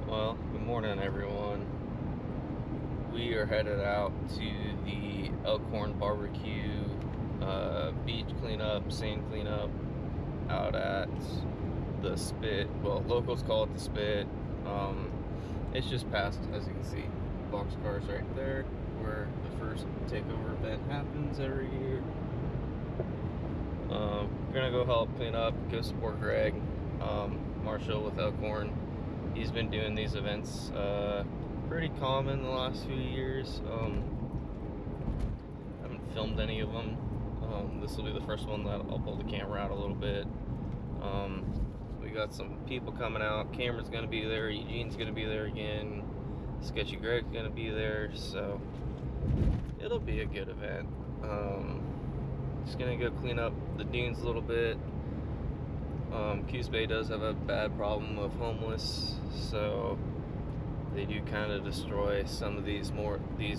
Well, good morning, everyone. We are headed out to the Elkhorn Barbecue beach cleanup, sand cleanup out at the Spit. Well, locals call it the Spit. It's just past, as you can see, boxcars right there, where the first takeover event happens every year. We're gonna go help clean up, go support Greg Marshall with Elkhorn. He's been doing these events pretty common the last few years. Haven't filmed any of them. This will be the first one that I'll pull the camera out a little bit. We got some people coming out. Cameron's gonna be there. Eugene's gonna be there again. Sketchy Greg's gonna be there. So it'll be a good event. Just gonna go clean up the dunes a little bit. Coos Bay does have a bad problem of homeless, so they do kind of destroy some of these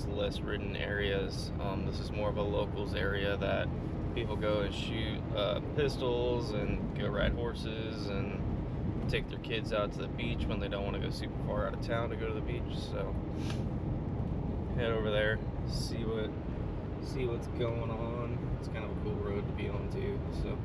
less ridden areas. This is more of a locals area that people go and shoot pistols and go ride horses and take their kids out to the beach when they don't want to go super far out of town to go to the beach. So head over there, see what's going on. It's kind of a cool road to be on too. So.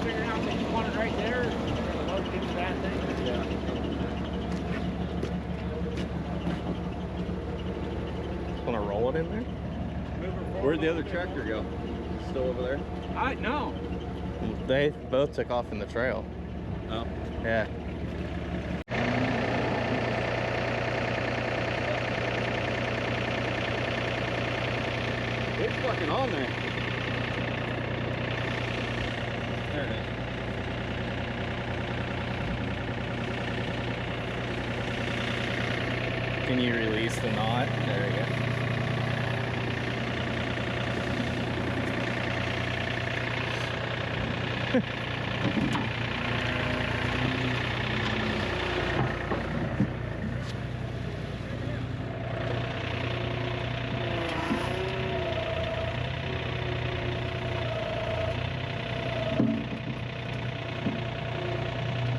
Figuring out that you want it right there. what in there? Where'd the other tractor go? Still over there? No. They both took off in the trail. Oh. Yeah. It's fucking on there. There it is. Can you release the knot? There we go.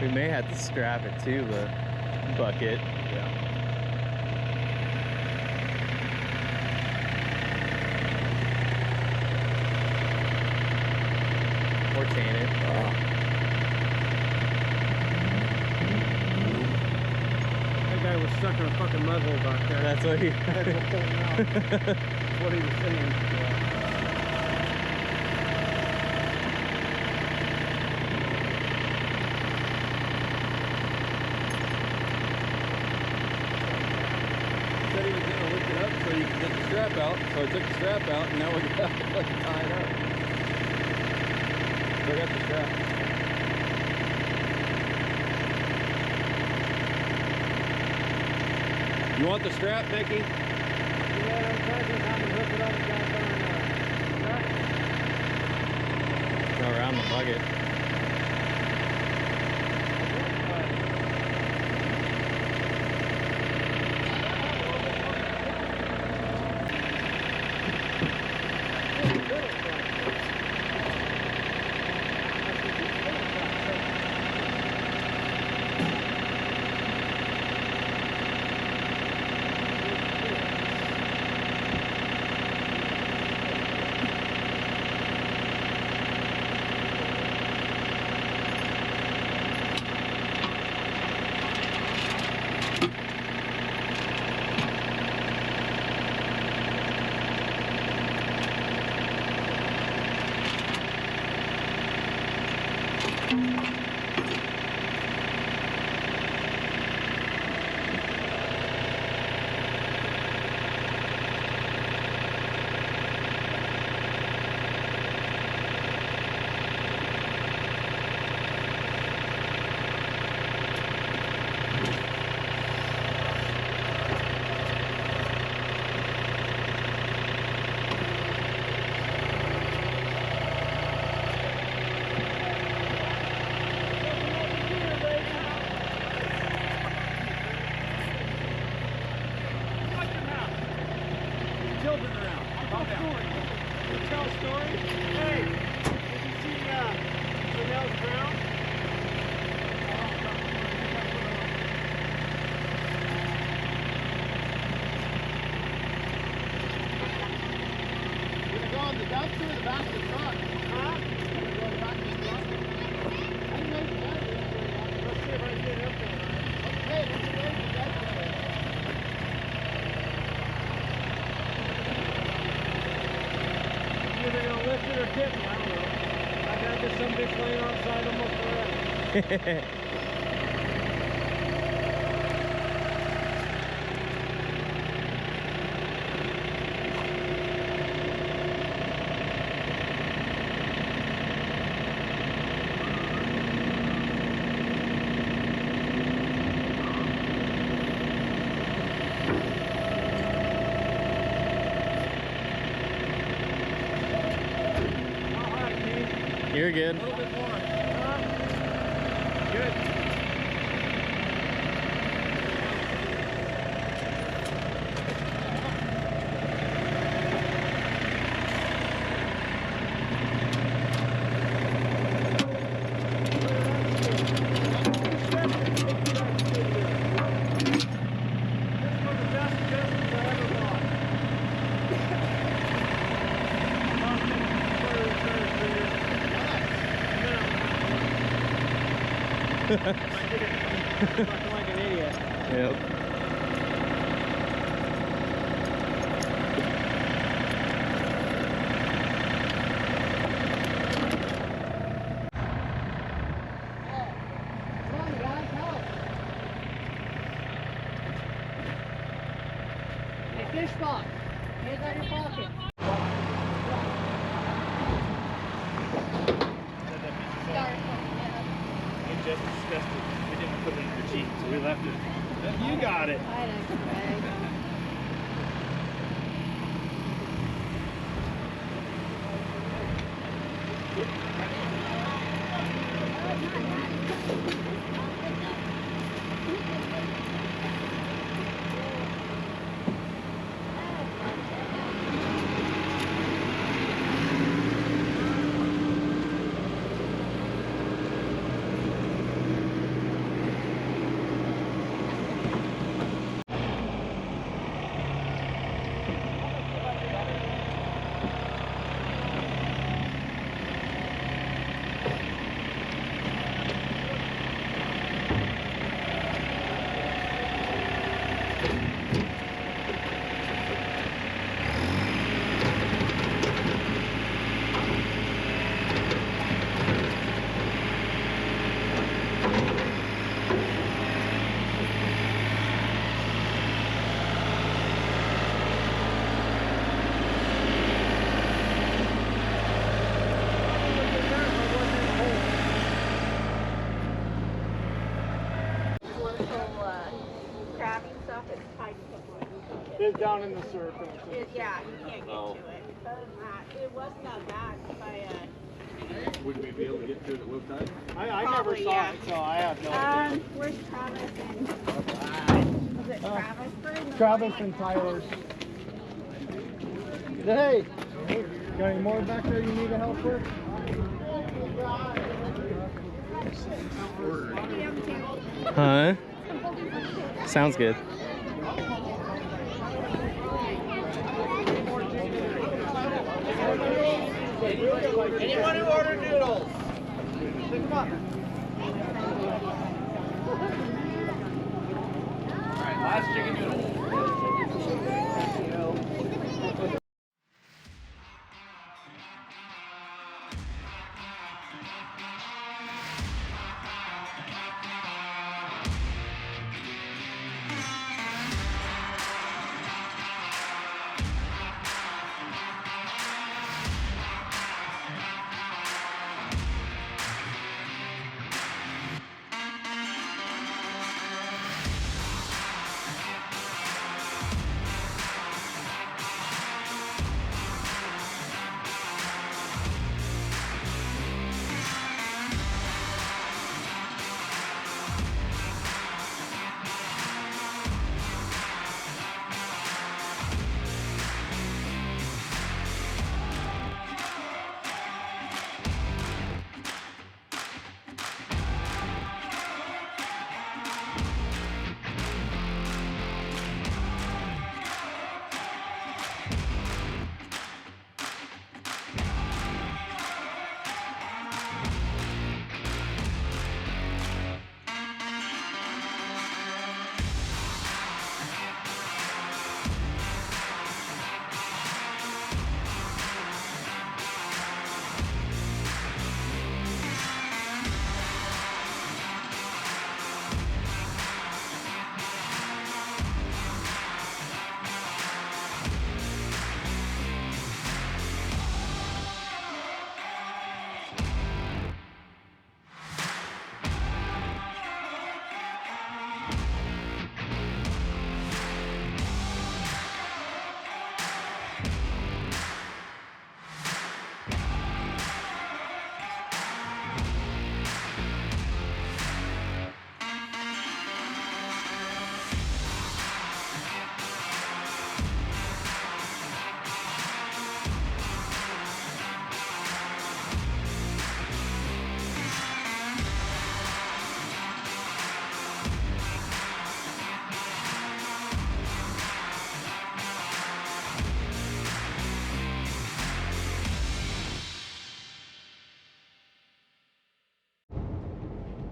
We may have to strap it to the bucket. Yeah. Or chain it. That guy was stuck in a fucking mud hole back there. That's what he... That's what he was saying. Said he was gonna lift it up so you can get the strap out. So I took the strap out and now we got to fucking tie it up. So I got the strap. You want the strap, Mickey? Yeah, I'm trying to have him hook it up and Go around the bucket. children around. Tell a story. Tell a story. Hey, did you see Chanel's ground? We're gonna go on the dumpster or the back of the truck? Huh? We're gonna go on the back of the truck. I can make that. Let's see if I can get it up there. Okay, let's see if I can get that there. Either gonna lift it or tip me, I don't know. I got this some bitch laying outside almost forever. You're good. A little bit more. Good. Fucking like an idiot. Yep. dish box. Hands out your pocket. It just disgusted. We didn't put it in your cheek, so we left it. You got it. I know. It's down in the circle. Yeah, you can't get to it. It wasn't that bad Would we be able to get to it at low tide? I never Probably, saw yeah. it, so I have no idea. Where's Travis and was it Travis? Travis and Tyler's. Hey, got any more back there you need help with? Huh? Sounds good. Anyone who ordered noodles? Come on. Alright, last chicken noodle.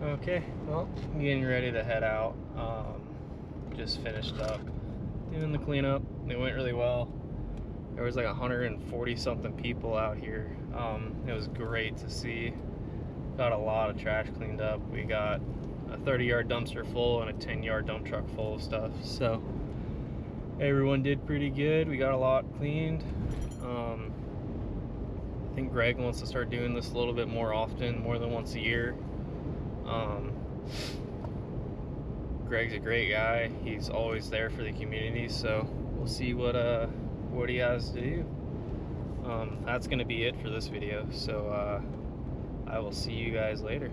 Okay, well, getting ready to head out. Just finished up doing the cleanup. It went really well. There was like 140 something people out here. It was great to see. Got a lot of trash cleaned up. We got a 30-yard dumpster full and a 10-yard dump truck full of stuff. So everyone did pretty good. We got a lot cleaned. I think Greg wants to start doing this a little bit more often, more than once a year. Greg's a great guy. He's always there for the community, so we'll see what he has to do. That's gonna be it for this video, so I will see you guys later.